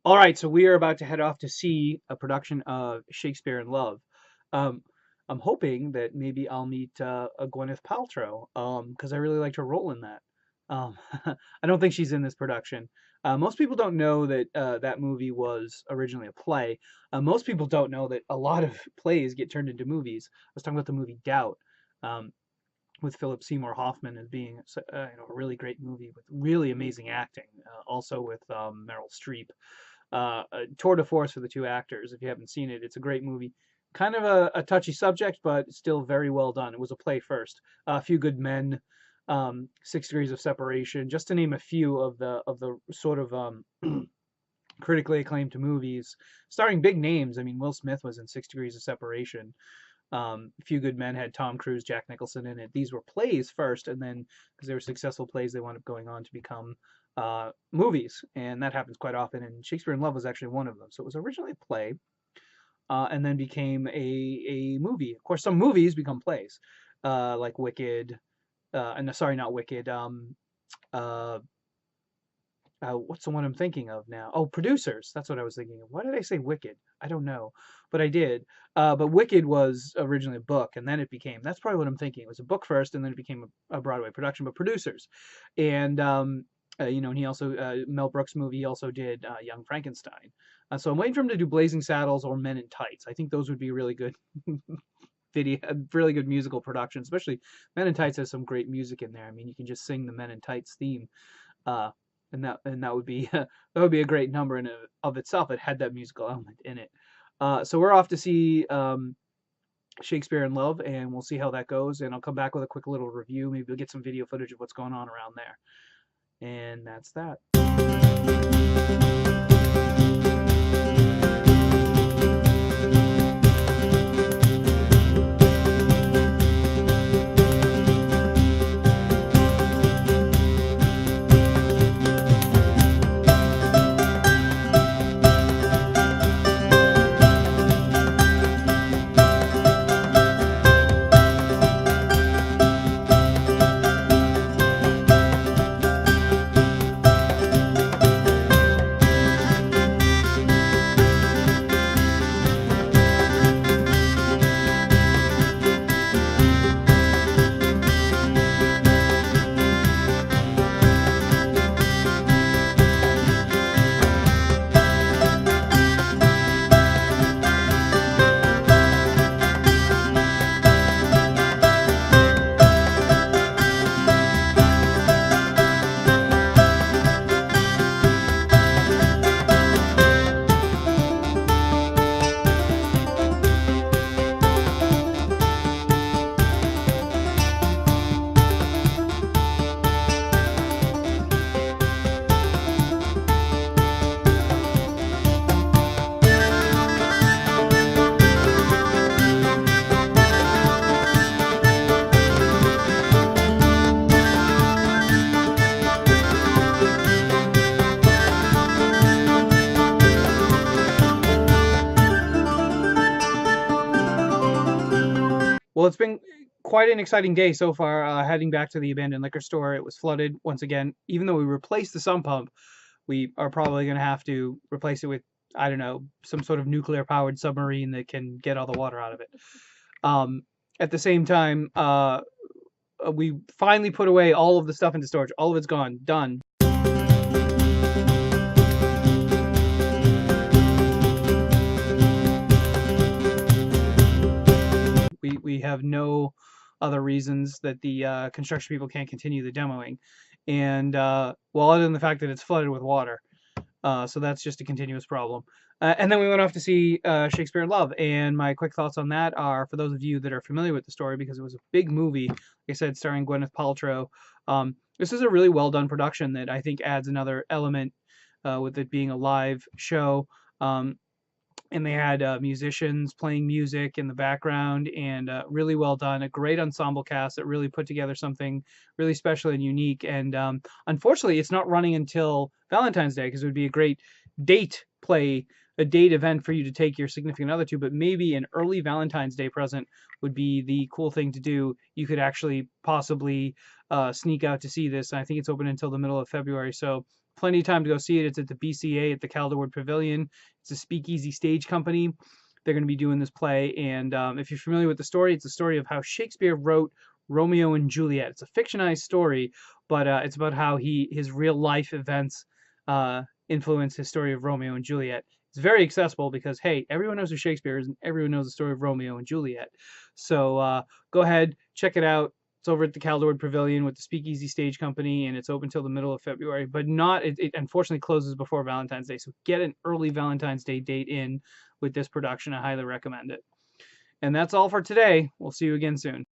All right, so we are about to head off to see a production of Shakespeare in Love. Um, I'm hoping that maybe I'll meet a Gwyneth Paltrow, because I really liked her role in that. I don't think she's in this production. Most people don't know that that movie was originally a play. Most people don't know that a lot of plays get turned into movies. I was talking about the movie Doubt, um, with Philip Seymour Hoffman as being a really great movie with really amazing acting, also with Meryl Streep. A tour de force for the two actors. If you haven't seen it, it's a great movie. Kind of a touchy subject, but still very well done. It was a play first. A Few Good Men, 6 Degrees of Separation, just to name a few of the sort of critically acclaimed movies, starring big names. I mean, Will Smith was in 6 Degrees of Separation. Few Good Men had Tom Cruise, Jack Nicholson in it. These were plays first, and then because they were successful plays, they wound up going on to become movies, and that happens quite often. And Shakespeare in Love was actually one of them. So it was originally a play, and then became a movie. Of course, some movies become plays, like Wicked. And sorry, not Wicked. Uh, what's the one I'm thinking of now? Oh, Producers. That's what I was thinking of. Why did I say Wicked? I don't know, but I did. But Wicked was originally a book, and then it became. That's probably what I'm thinking. It was a book first, and then it became a Broadway production. But Producers, and and he also Mel Brooks movie. He also did Young Frankenstein. So I'm waiting for him to do Blazing Saddles or Men in Tights. I think those would be really good video, really good musical production. Especially Men in Tights has some great music in there. I mean, you can just sing the Men in Tights theme. Uh, and that would be that would be a great number in of itself. It had that musical element in it. So we're off to see Shakespeare in Love, and we'll see how that goes. And I'll come back with a quick little review. Maybe we'll get some video footage of what's going on around there. And that's that. Well, it's been quite an exciting day so far. Heading back to the abandoned liquor store, it was flooded once again. Even though we replaced the sump pump, we are probably going to have to replace it with, I don't know, some sort of nuclear powered submarine that can get all the water out of it. Um, at the same time, we finally put away all of the stuff into storage. All of it's gone, done. We have no other reasons that the construction people can't continue the demoing, and well, other than the fact that it's flooded with water. So that's just a continuous problem. And then we went off to see Shakespeare in Love, and my quick thoughts on that are, for those of you that are familiar with the story, because it was a big movie, like I said, starring Gwyneth Paltrow. This is a really well done production that I think adds another element with it being a live show. And they had musicians playing music in the background, and really well done. A great ensemble cast that really put together something really special and unique. And unfortunately, it's not running until Valentine's Day, because it would be a great date play, a date event for you to take your significant other to. But maybe an early Valentine's Day present would be the cool thing to do. You could actually possibly sneak out to see this. And I think it's open until the middle of February. So plenty of time to go see it. It's at the BCA at the Caldor Pavilion. It's a speakeasy stage company. They're going to be doing this play, and if you're familiar with the story, it's a story of how Shakespeare wrote Romeo and Juliet. It's a fictionized story, but it's about how his real life events influence his story of Romeo and Juliet. It's very accessible because hey, everyone knows who Shakespeare is, and everyone knows the story of Romeo and Juliet. So go ahead, check it out. It's over at the Caldor Pavilion with the Speakeasy Stage Company, and it's open till the middle of February. But not it unfortunately closes before Valentine's Day. So get an early Valentine's Day date in with this production. I highly recommend it. And that's all for today. We'll see you again soon.